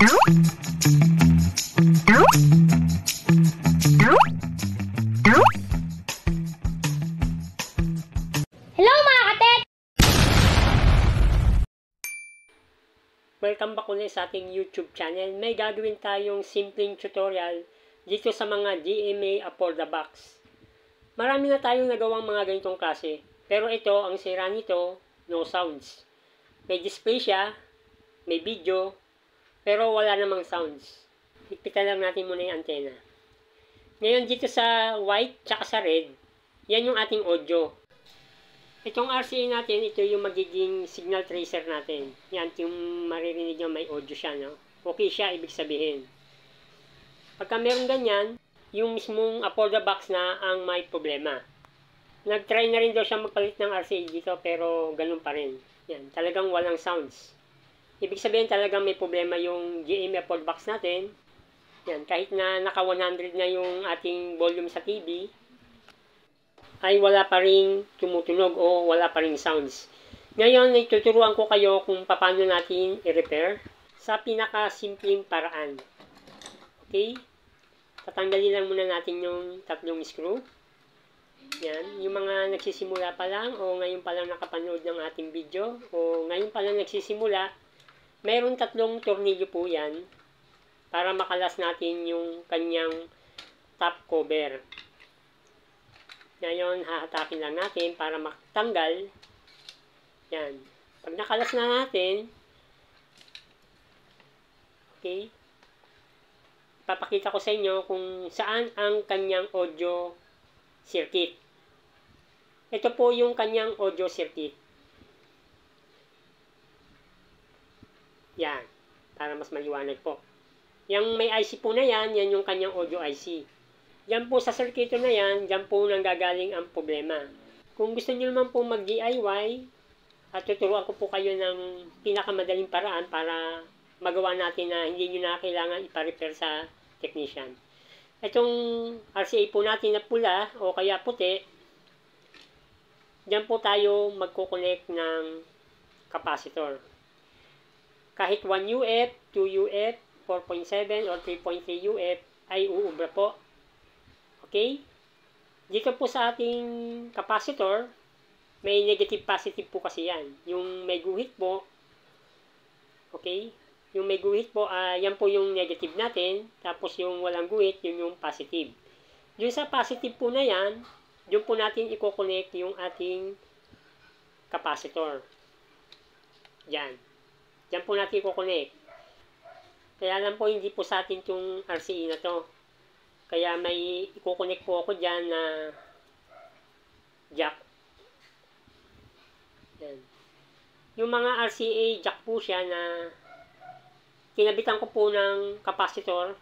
Hello mga katek! Welcome back ulit sa ating YouTube channel. May gagawin tayong simpleng tutorial dito sa mga DMA for the box. Marami na tayong nagawang mga ganitong klase. Pero ito, ang sira nito, no sounds. May display siya, may video, pero wala namang sounds. Higpitan lang natin muna yung antena. Ngayon dito sa white tsaka sa red, yan yung ating audio. Itong RCA natin, ito yung magiging signal tracer natin. Yan, yung maririnig nyo may audio siya, no? Okay siya, ibig sabihin. Pagka meron ganyan, yung mismong for the box na ang may problema. Nag-try na rin daw siya magpalit ng RCA dito, pero ganun pa rin. Yan, talagang walang sounds. Ibig sabihin talagang may problema yung GMA for the box natin. Yan, kahit na naka 100 na yung ating volume sa TV, ay wala pa rin tumutunog o wala pa rin sounds. Ngayon, ituturuan ko kayo kung paano natin i-repair sa pinakasimpleng paraan. Okay? Tatanggalin lang muna natin yung tatlong screw. Yan. Yung mga nagsisimula pa lang o ngayon pa lang nakapanood ng ating video o ngayon pa lang nagsisimula, mayroon tatlong tornilyo po yan para makalas natin yung kanyang top cover. Ngayon, hahatakin lang natin para matanggal. Yan. Pag nakalas na natin, okay, papakita ko sa inyo kung saan ang kanyang audio circuit. Ito po yung kanyang audio circuit. Yan. Para mas maliwanag po. Yung may IC po na yan, yan yung kanyang audio IC. Diyan po sa circuito na yan, diyan po nanggagaling ang problema. Kung gusto niyo naman po mag-DIY, at tuturuan ko po kayo ng pinakamadaling paraan para magawa natin na hindi nyo na kailangan ipa-repair sa technician. Itong RCA po natin na pula o kaya puti, diyan po tayo magko-connect ng capacitor. Kahit 1 UF, 2 UF, 4.7 or 3.3 UF ay uubra po. Okay? Dito po sa ating capacitor, may negative positive po kasi yan. Yung may guhit po, okay? Yung may guhit po, yan po yung negative natin. Tapos yung walang guhit, yun yung positive. Yung sa positive po na yan, yun po natin i-connect yung ating capacitor. Yan. Yan po natin i-connect. Kaya lang po, hindi po sa atin yung RCA na to. Kaya may i-connect po ako dyan na jack. Yan. Yung mga RCA jack po siya na kinabitan ko po ng capacitor.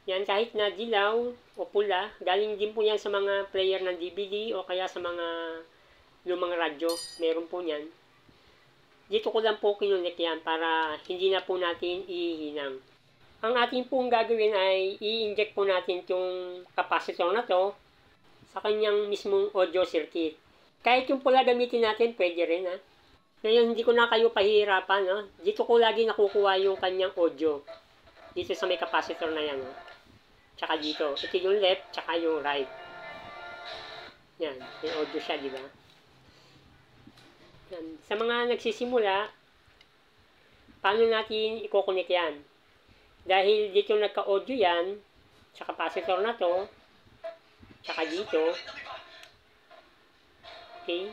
Yan, kahit na dilaw o pula, galing din po yan sa mga player ng DVD o kaya sa mga lumang radyo. Meron po yan. Dito ko lang po kinunik yan para hindi na po natin ihinang. Ang ating pong gagawin ay i-inject po natin itong capacitor na to sa kanyang mismong audio circuit. Kahit yung pula gamitin natin, pwede rin ha. Ngayon, hindi ko na kayo pahihirapan. No? Dito ko lagi nakukuha yung kanyang audio. Dito sa may capacitor na yan. No? Tsaka dito. Ito yung left, tsaka yung right. Yan, may audio siya, di ba? Yan. Sa mga nagsisimula, paano natin i-connect yan? Dahil dito nagka-audio yan, sa capacitor na to, tsaka dito, okay,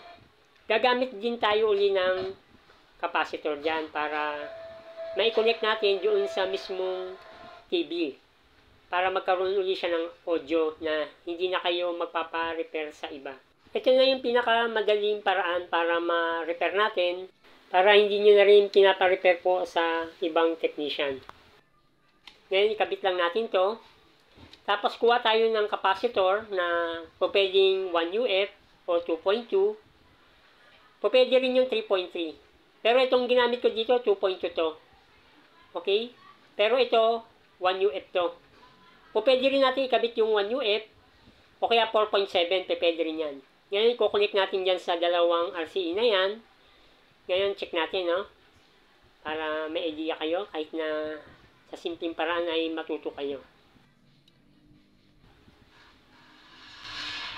gagamit din tayo uli ng capacitor dyan para mai-connect natin doon sa mismong TV. Para magkaroon uli siya ng audio na hindi na kayo magpapa-repair sa iba. Ito na yung pinakamadaling paraan para ma-repair natin, para hindi nyo na rin pinapa-repair po sa ibang technician. Ngayon, ikabit lang natin to. Tapos, kuha tayo ng capacitor na pwedeng 1 UF o 2.2. Pwede rin yung 3.3. Pero itong ginamit ko dito, 2.2 to. Okay? Pero ito, 1 UF to. Pwede rin natin ikabit yung 1 UF o kaya 4.7. Pwede rin yan. Ngayon, i-connect natin dyan sa dalawang RCA na yan. Ngayon, check natin, no? para may idea kayo kahit na sa simpleng paraan ay matuto kayo.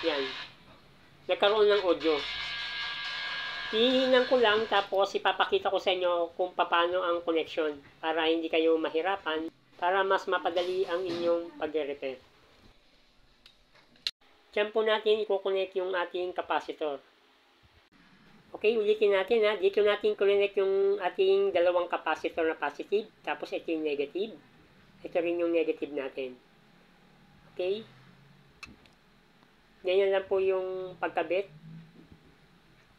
Yan. Nagkaroon ng audio. Hihingan ko lang tapos ipapakita ko sa inyo kung paano ang connection para hindi kayo mahirapan, para mas mapadali ang inyong pag-repair. Diyan po natin i-connect yung ating capacitor. Okay, ulitin natin ha. Dito natin connect yung ating dalawang capacitor na positive, tapos ito yung negative. Ito rin yung negative natin. Okay? Ganyan lang po yung pagkabit.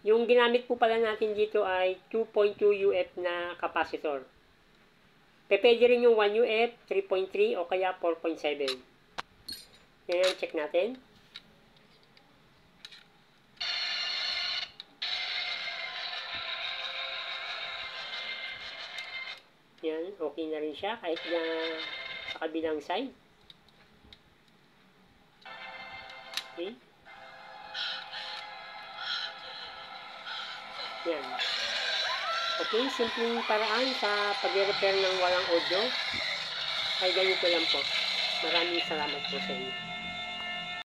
Yung ginamit po pala natin dito ay 2.2 UF na capacitor. Pwede rin yung 1 UF, 3.3 o kaya 4.7. Ngayon, check natin. Yan, okay na rin siya kahit na sa kabilang side. Okay. Yan. Okay, simpleng paraan sa pag-repair ng walang audio ay ganito lang po. Maraming salamat po sa inyo.